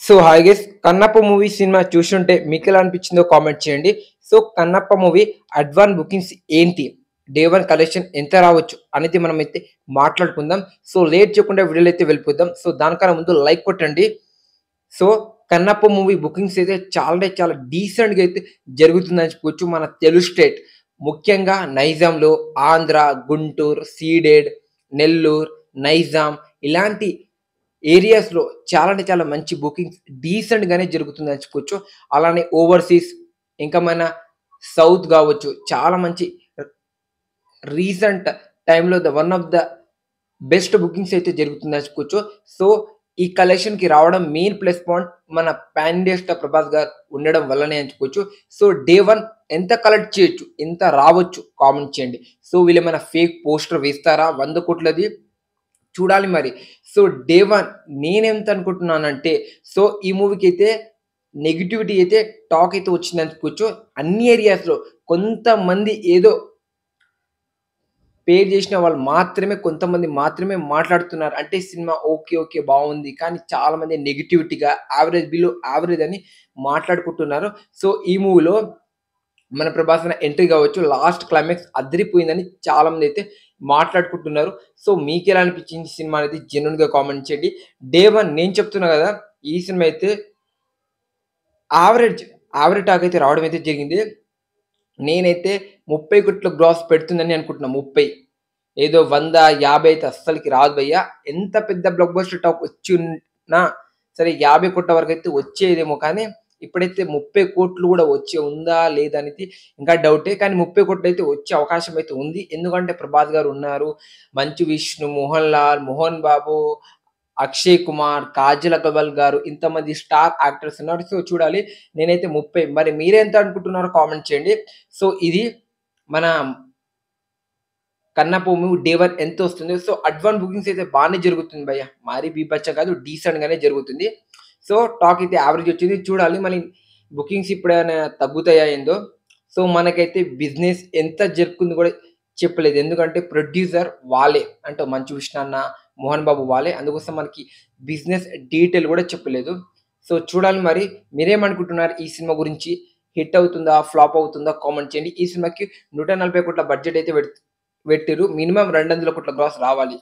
So hi guys, Kannappa movie సినిమా చూసుంటే మీకు ఎలా అనిపించిందో కామెంట్ చేయండి. So Kannappa movie advance bookings ఏంటి, డే వన్ కలెక్షన్ ఎంత రావచ్చు అనేది మనం అయితే మాట్లాడుకుందాం. సో లేట్ చేయకుండా వీడియోలో అయితే వెళ్ళిపోదాం. సో దానికన్నా ముందు లైక్ కొట్టండి. సో కన్నప్ప మూవీ బుకింగ్స్ అయితే చాలా అంటే చాలా డీసెంట్గా అయితే జరుగుతుందని చెప్పుకోవచ్చు. మన తెలుగు స్టేట్ ముఖ్యంగా నైజాంలో, ఆంధ్ర, గుంటూరు, సీడెడ్, నెల్లూరు, నైజాం ఇలాంటి ఏరియాస్‌లో చాలా అంటే చాలా మంచి బుకింగ్స్ డీసెంట్‌గానే జరుగుతుందని చెప్పుకోవచ్చు. అలానే ఓవర్‌సీస్ ఇంకా మన సౌత్ గావచ్చు, చాలా మంచి రీసెంట్ టైమ్‌లో one of the best bookings అయితే జరుగుతుందని చెప్పుకోవచ్చు. సో, ఈ కలెక్షన్‌కి రావడం మెయిన్ ప్లస్ పాయింట్ మన పాన్ ఇండియా స్టార్ ప్రభాస్ గారు ఉండడం వల్లనే అని చెప్పుకోవచ్చు. సో, డే 1 ఎంత కలెక్ట్ చేయొచ్చు, ఎంత రావచ్చు కామెంట్ చేయండి. సో, వీళ్ళేమైనా ఫేక్ పోస్టర్ వేస్తారా 100,00,00,000ది? చూడాలి మరి. సో, డే 1 నేనెంత అనుకుంటున్నానంటే, సో, ఈ మూవీకైతే నెగటివిటీ అయితే టాక్ అయితే వచ్చిందని చెప్పుకోవచ్చు. అన్ని ఏరియాస్‌లో కొంతమంది ఏదో పేర్ చేసిన వాళ్ళు మాత్రమే, కొంతమంది మాత్రమే మాట్లాడుతున్నారు. అంటే సినిమా ఓకే. ఓకే. బావుంది. కానీ చాలామంది నెగటివిటీగా యావరేజ్ బిలో యావరేజ్ అని మాట్లాడుకుంటున్నారు. సో, ఈ మూవీలో మన ప్రభాస్ అన్న ఎంట్రీ కావచ్చు, లాస్ట్ క్లైమాక్స్ అదిరిపోయిందని చాలామంది అయితే మాట్లాడుకుంటున్నారు. సో, మీకెలా అనిపించింది సినిమా అనేది జెన్యూన్‌గా కామెంట్ చేయండి. డే 1 నేను చెప్తున్నా కదా! ఈ సినిమా అయితే యావరేజ్, యావరేజ్ టాక్ అయితే రావడం అయితే జరిగింది. నేనైతే 30,00,00,000 గ్రాస్ పెడుతుందని అనుకుంటున్నా. 30 ఏదో 100, 50 అయితే అస్సలకి రాదు భయ్యా. ఎంత పెద్ద బ్లాక్ బస్టర్ టాక్ వచ్చిన్నా సరే 50,00,00,000 వరకైతే వచ్చేదేమో కానీ, ఇప్పుడైతే 30,00,00,000 కూడా వచ్చే ఉందా? లేదా? అనేది ఇంకా డౌటే. కానీ 30,00,00,000 అయితే వచ్చే అవకాశం అయితే ఉంది. ఎందుకంటే ప్రభాస్ గారు ఉన్నారు. మంచు విష్ణు, మోహన్ లాల్, మోహన్ బాబు, అక్షయ్ కుమార్, కాజల్ అగర్వాల్ గారు ఇంతమంది స్టార్ యాక్టర్స్ ఉన్నారు. సో, చూడాలి. నేనైతే 30 మరి మీరెంత అనుకుంటున్నారో కామెంట్ చేయండి. సో, ఇది మన కన్నప్ప మూవీ డే 1 ఎంతొస్తుంది. సో, అడ్వాన్స్ బుకింగ్స్ అయితే బానే జరుగుతుంది భయ్యా. మరీ బీభత్సం కాదు, డీసెంట్‌గానే జరుగుతుంది. సో, టాక్ అయితే యావరేజ్ వచ్చింది. చూడాలి మళ్ళీ బుకింగ్స్ ఇప్పుడేమైనా తగ్గుతాయా ఏందో. సో, మనకైతే బిజినెస్ ఎంత జరుపుకుంది కూడా చెప్పలేదు. ఎందుకంటే ప్రొడ్యూసర్ వాళ్ళే. అంటే మంచు విష్ణు అన్న, మోహన్ బాబు వాళ్ళే. అందుకోసం మనకి బిజినెస్ డీటెయిల్ కూడా చెప్పలేదు. సో, చూడాలి మరి. మీరేమనుకుంటున్నారు ఈ సినిమా గురించి? హిట్ అవుతుందా? ఫ్లాప్ అవుతుందా? కామెంట్ చేయండి. ఈ సినిమాకి 140,00,00,000 బడ్జెట్ అయితే పెట్టిర్రు. మినిమమ్ 200,00,00,000 గ్రాస్ రావాలి.